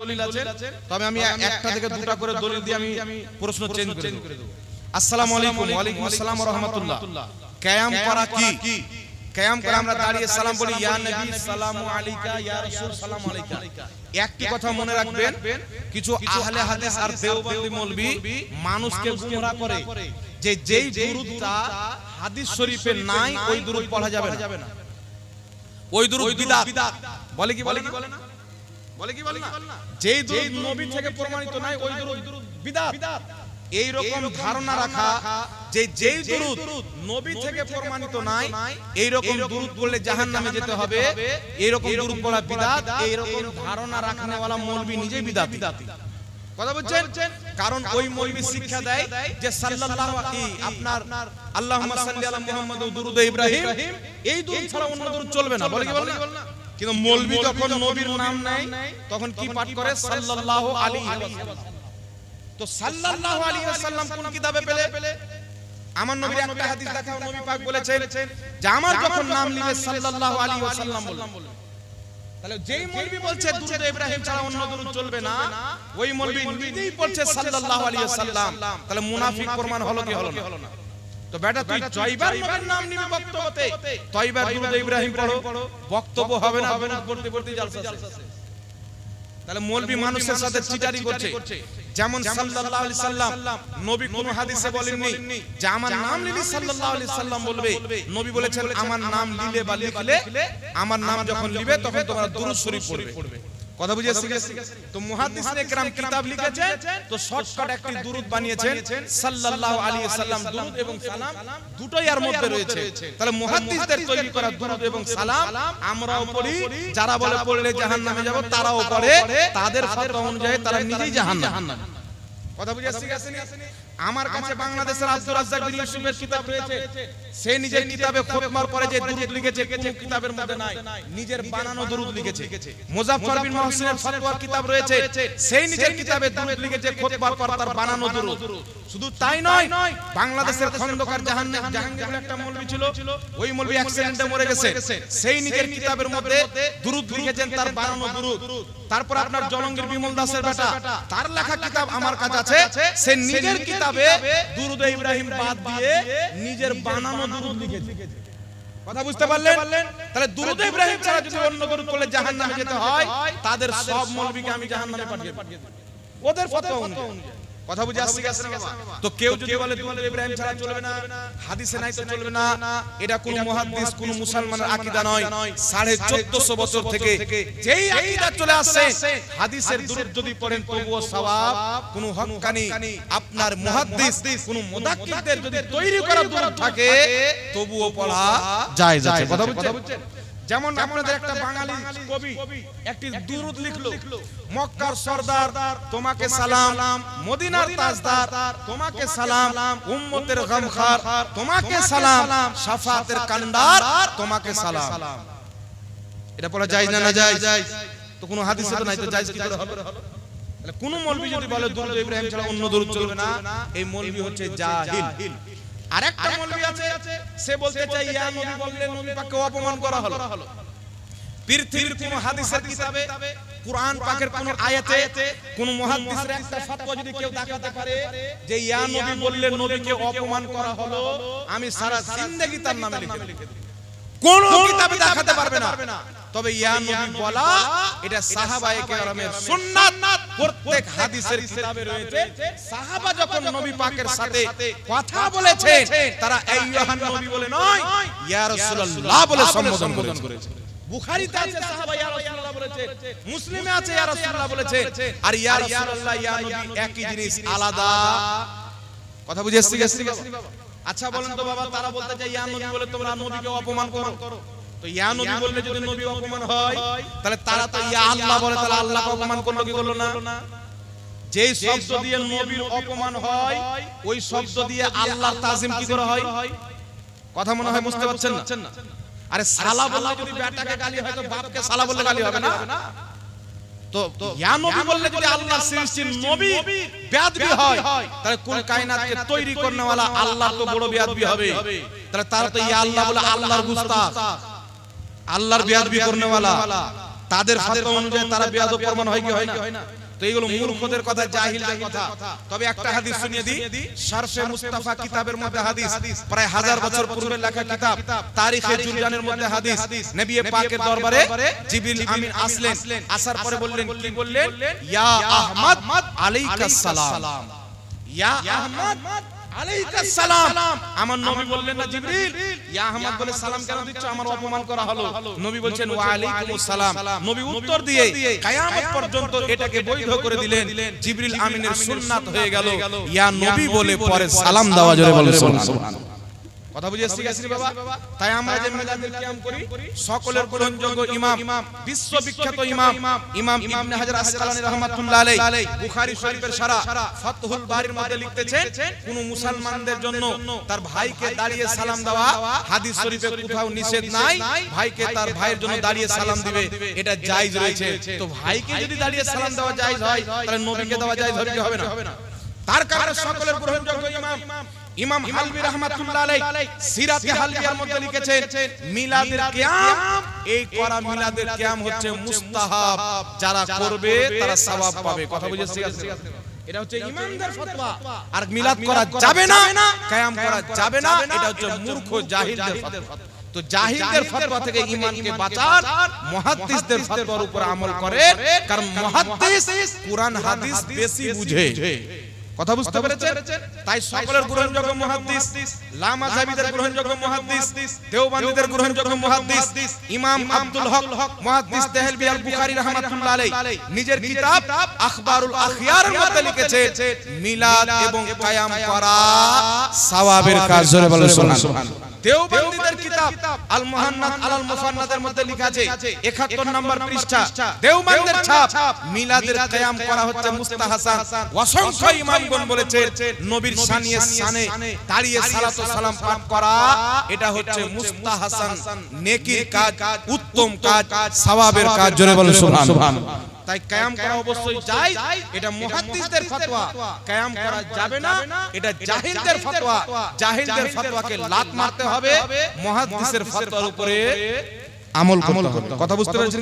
দলিল আছে, তবে আমি একটা থেকে দুটা করে দলিল দিয়ে আমি প্রশ্ন চেঞ্জ করে দেব। আসসালামু আলাইকুম। ওয়া আলাইকুম আসসালাম ওয়া রাহমাতুল্লাহ। কিয়াম করা কি? কিয়াম করে আমরা দাঁড়িয়ে সালাম বলি, ইয়া নবী সালামু আলাইকা, ইয়া রাসূল সালামু আলাইকা। একটি কথা মনে রাখবেন, কিছু আহলে হাদিস আর দেওবন্দি মৌলভী মানুষকে গুমরাহ করে যে যেই দুরূদটা হাদিস শরীফে নাই ওই দুরূদ পড়া যাবে না, ওই দুরূদ বিদআত। বলে কি বলে না? বলে কি বলে না? যেই দুরূদ নবী থেকে প্রমাণিত নাই ওই দুরূদ বিদআত। এই রকম ধারণা রাখা যে যেই দুরূদ নবী থেকে প্রমাণিত নাই এই রকম দুরূদ পড়লে জাহান্নামে যেতে হবে, এই রকম দুরূদ পড়া বিদআত, এই রকম ধারণা রাখনে ওয়ালা মৌলভী নিজেই বিদআতি। কথা বুঝছেন? কারণ ওই মৌলভী শিক্ষা দেয় যে সাল্লাল্লাহু আলাইহি আপনার আল্লাহুম্মা সাল্লি আলা মুহাম্মাদ ও দুরুদ ইব্রাহিম, এই দুরূদ ছাড়া অন্য দুরূদ চলবে না। বলে কি বলে না? কিন্তু মৌলভী যখন নবীর নাম নেয় তখন কি পাঠ করে? সাল্লাল্লাহু আলাইহি ওয়াসাল্লাম। তো সাল্লাল্লাহু আলাইহি ওয়াসাল্লাম কোন কিতাবে পেলে? আমার নবীর একটা হাদিস দেখাও, নবী পাক বলেছেন যে আমার যখন নাম নিবে সাল্লাল্লাহু আলাইহি ওয়াসাল্লাম বলবেন। তাহলে যেই মৌলভী বলছে দুরূদ ইব্রাহিম ছাড়া অন্য দুরূদ চলবে না, ওই মৌলভী নিজেই বলছে সাল্লাল্লাহু আলাইহি ওয়াসাল্লাম, তাহলে মুনাফিক প্রমাণ হলো কি হলো না? তো বেটা তুই জয়বার নবীর নাম নিবি বক্তব্যতে, তয়বার দুরূদ ইব্রাহিম পড়ো, বক্তব্য হবে না, দুরূদ পড়তে পড়তে জালসা শেষ। তাহলে মৌলভী মানুষের সাথে চিটারি করছে। যেমন সাল্লাল্লাহু আলাইহি সাল্লাম নবী কোন হাদিসে বলেননি যে আমার নাম নিলে সাল্লাল্লাহু আলাইহি সাল্লাম বলবে। নবী বলেছেন আমার নাম নিলে বা লিখলে, আমার নাম যখন নিবে তখন তোমরা দুরূদ শরীফ পড়বে। কথা বুঝেছি? তো মুহাদ্দিসিনে কেরাম কিতাব লিখেছে, তো শর্টকাট একটি দুরূদ বানিয়েছেন সাল্লাল্লাহু আলাইহি সাল্লাম। দুরূদ এবং সালাম দুটোই এর মধ্যে রয়েছে। তাহলে মুহাদ্দিসদের তৈরি করা দুরূদ এবং সালাম আমরাও পড়ি, যারা বলে পড়লে জাহান্নামে যাব তারাও পড়ে, তাদের ফতোয়া অনুযায়ী তারা নিজেই জাহান্নামী। কথা বুঝেছি? আমার কাছে বাংলাদেশের আব্দুর রাজ্জাক বিন ইউসুফের কিতাব রয়েছে, সে নিজের কিতাবে খুতবার পরে যে দুরূদ লিখেছে কোন কিতাবের মধ্যে নাই, নিজের বানানো দুরূদ লিখেছে। মুজাফফর বিন মুহসিনের ফতোয়ার কিতাব রয়েছে, সেই নিজের কিতাবে দুরূদ লিখেছে খুতবার পর তার বানানো দুরূদ। শুধু তাই নয়, বাংলাদেশের খন্দকার জাহাঙ্গীর বলে একটা মৌলভী ছিল, ওই মৌলভী অ্যাক্সিডেন্টে মরে গেছে, সেই নিজের কিতাবের মধ্যে দুরূদ লিখেছেন তার বানানো দুরূদ। তারপর আপনার জলঙ্গীর বিমল দাসের বেটা, তার লেখা কিতাব আমার কাছে আছে, সে নিজের কিতাবে দুরূদ ইব্রাহিম বাদ দিয়ে নিজের বানানো দুরূদ লিখেছে। কথা বুঝতে পারলেন? তাহলে দুরূদ ইব্রাহিম ছাড়া যদি অন্য দুরূদ পড়লে জাহান্নামে যেতে হয়, তাদের সব মৌলভীকে আমি জাহান্নামে পাঠিয়ে দেব, ওদের ফতোয়া অনুযায়ী। কথা বুঝে আসছে বাবা? তো কেউ যদি বলে দুরূদ ইব্রাহিম ছাড়া চলবে না, হাদিসে নাই তো চলবে না, এটা কোন মুহাদ্দিস কোন মুসলমানের আকীদা নয়। 1450 বছর থেকে যেই আকীদা চলে আসছে, হাদিসের দুরূদ যদি পড়েন তবুও সওয়াব, কোন হক্কানি আপনার মুহাদ্দিস কোন মুদাক্কিরদের যদি তৈরি করা দুরূদ থাকে তবুও পড়া জায়েজ আছে। কথা বুঝছেন? যেমন আপনাদের একটা বাঙালি কবি একটি দুরূদ লিখলো, মক্কার সরদার তোমাকে সালাম, মদিনার তাজদার তোমাকে সালাম, উম্মতের গমখার তোমাকে সালাম, শাফাতের কান্ডার তোমাকে সালাম। এটা পড়া জায়েজ না জায়েজ? তো কোনো হাদিসে তো নাই, তো জায়েজ কি করে হবে? তাহলে কোন মৌলভী যদি বলে দুরূদ ইব্রাহিম ছাড়া অন্য দুরূদ চলবে না, এই মৌলভী হচ্ছে জাহিল। আরেকটা মৌলভী আছে, সে বলতে চাই ইয়া নবী বললে নবী পাককে অপমান করা হলো। পৃথিবীর কোন হাদিসের কিতাবে, কুরআন পাকের কোন আয়াতে কোন মুহাদ্দিসের একটা ফতোয়া যদি কেউ দেখাতে পারে যে ইয়া নবী বললে নবীকে অপমান করা হলো, আমি সারা জিন্দেগি তার নামে লিখে দেব। কোন কিতাবে দেখাতে পারবে না। তবে ইয়া নবী বলা এটা সাহাবায়ে কেরামের সুন্নাত, প্রত্যেক হাদিসের কিতাবে রয়েছে। সাহাবা যখন নবী পাকের সাথে কথা বলেছে, তারা আইয়ুহান নবী বলে নয়, ইয়া রাসূলুল্লাহ বলে সম্বোধন করেছে। বুখারীতে আছে সাহাবা ইয়া রাসূলুল্লাহ বলেছে, মুসলিমে আছে ইয়া রাসূলুল্লাহ বলেছে। আর ইয়া রাসূলুল্লাহ ইয়া নবী একই জিনিস, আলাদা। কথা বুঝে এসেছি বাবা? আচ্ছা বলেন তো বাবা, তারা বলতে চাই ইয়া নবী বলে তোমরা নবীকে অপমান করো, তো ইয়া নবী বললে যদি নবী অপমান হয়, তাহলে তারা তো ইয়া আল্লাহ বলে, তাহলে আল্লাহকে অপমান করলো কি করলো না? যেই শব্দ দিয়ে নবীর অপমান হয়, ওই শব্দ দিয়ে আল্লাহর তাজিম কি করে হয়? কথা মনে হয় বুঝতে পারছেন না? আরে সালা বললে যদি বেটাকে গালি হয়, তো বাপকে সালা বললে গালি হবে না? তো ইয়া নবী বললে যদি আল্লাহর সৃষ্টির নবী বেয়াদবি হয়, তাহলে কুল কায়নাতকে তৈরি করনেওয়ালা আল্লাহ তো বড় বেয়াদবি হবে। তাহলে তারা তো ইয়া আল্লাহ বলে আল্লাহর গুস্তাখ, আল্লাহর বেয়াদবি করনেওয়ালা। তাদের ফতোয়া অনুযায়ী তারা বেয়াদব প্রমাণ হয় কি হয় না? তো এগুলো মূর্খদের কথা, জাহিলদের কথা। তবে একটা হাদিস শুনিয়ে দিই, শারফে মুস্তাফা কিতাবের মধ্যে হাদিস, প্রায় 1000 বছর পূর্বে লেখা কিতাব তারিখে জুলজানের মধ্যে হাদিস। নবী পাকের দরবারে জিবরিল আমিন আসলেন, আসার পরে বললেন, কি বললেন? ইয়া আহমদ আলাইকাস সালাম, ইয়া আহমদ আলাইকাস সালাম। আমার নবী বললেন না জিবরিল ইয়া আহমদ বলে সালাম কেন দিচ্ছ, আমার অপমান করা হলো। নবী বলছেন ওয়া আলাইকুমুস সালাম। নবী উত্তর দিয়ে কিয়ামত পর্যন্ত এটাকে বৈধ করে দিলেন। জিবরিল আমিনের সুন্নাত হয়ে গেল ইয়া নবী বলে পরে সালাম দেওয়া। জোরে বলেন সুবহানাল্লাহ। কথা বুঝে এসে গেছেন বাবা? তাই আমরা যে মিলাদুল কিয়াম করি, সকলের গ্রহণযোগ্য ইমাম, বিশ্ববিখ্যাত ইমাম ইবনে হাজার আসকালানী রাহমাতুল্লাহ আলাইহি বুখারী শরীফের শারা ফাতহুল বারীর মধ্যে লিখতেছেন, কোন মুসলমানদের জন্য তার ভাইকে দাঁড়িয়ে সালাম দেওয়া হাদিস শরীফে কোথাও নিষেধ নাই। ভাইকে তার ভাইয়ের জন্য দাঁড়িয়ে সালাম দিবে, এটা জায়েজ রয়েছে। তো ভাইকে যদি দাঁড়িয়ে সালাম দেওয়া জায়েজ হয়, তাহলে নবীকে দেওয়া জায়েজ হবে কি হবে না? তার কারণে সকলের গ্রহণযোগ্য ইমাম হালবি রাহমাতুল্লাহ আলাইহি সিরাতে হালবিয়ার মধ্যে লিখেছেন, মিলাদের কিয়াম, এই করা মিলাদের কিয়াম হচ্ছে মুস্তাহাব, যারা করবে তারা সওয়াব পাবে। কথা বুঝেছি? এটা হচ্ছে ইমামদের ফতোয়া। আর মিলাদ করা যাবে না, কিয়াম করা যাবে না, এটা হচ্ছে মূর্খ জাহিলদের ফতোয়া। তো জাহিলদের ফতোয়া থেকে ঈমানকে বাঁচার মুহাদ্দিসদের ফতোয়ার উপর আমল করে, কারণ মুহাদ্দিস কুরআন হাদিস বেশি বুঝে। কথা বুঝতে পেরেছেন? তাই সকলের গ্রহণযোগ্য মুহাদ্দিস, লামাযাবিদের গ্রহণযোগ্য মুহাদ্দিস, দেওবন্দীদের গ্রহণযোগ্য মুহাদ্দিস ইমাম আব্দুল হক মুহাদ্দিস দেহলভী আল বুখারী রাহমাতুল্লাহ আলাইহি নিজের কিতাব আখবারুল আখিয়ারের মধ্যে লিখেছেন, মিলাদ এবং কিয়াম করা সওয়াবের কাজ। জোরে বলেন সুবহানাল্লাহ। দেওবন্দীদের কিতাব আল মুহান্নাদ আলাল মুফান্নাদের মধ্যে লেখা আছে 71 নম্বর পৃষ্ঠা, দেওবন্দের ছাপ, মিলাদের কিয়াম করা হচ্ছে মুস্তাহাসান। অসংখ্য ইমামগণ বলেছেন নবীর শানে দাঁড়িয়ে সালাত ও সালাম পাঠ করা এটা হচ্ছে মুস্তাহাসান, নেকির কাজ, উত্তম কাজ, সওয়াবের কাজ। জোরে বলেন সুবহানাল্লাহ। তাই কিয়াম করা অবশ্যই জায়েজ, এটা মুহাদ্দিসদের ফতোয়া। কিয়াম করা যাবে না, এটা জাহিলদের ফতোয়া। জাহিলদের ফতোয়াকে লাত মারতে হবে, মুহাদ্দিসের ফতোয়ার উপরে আমল করতে হবে। কথা বুঝতে পেরেছেন?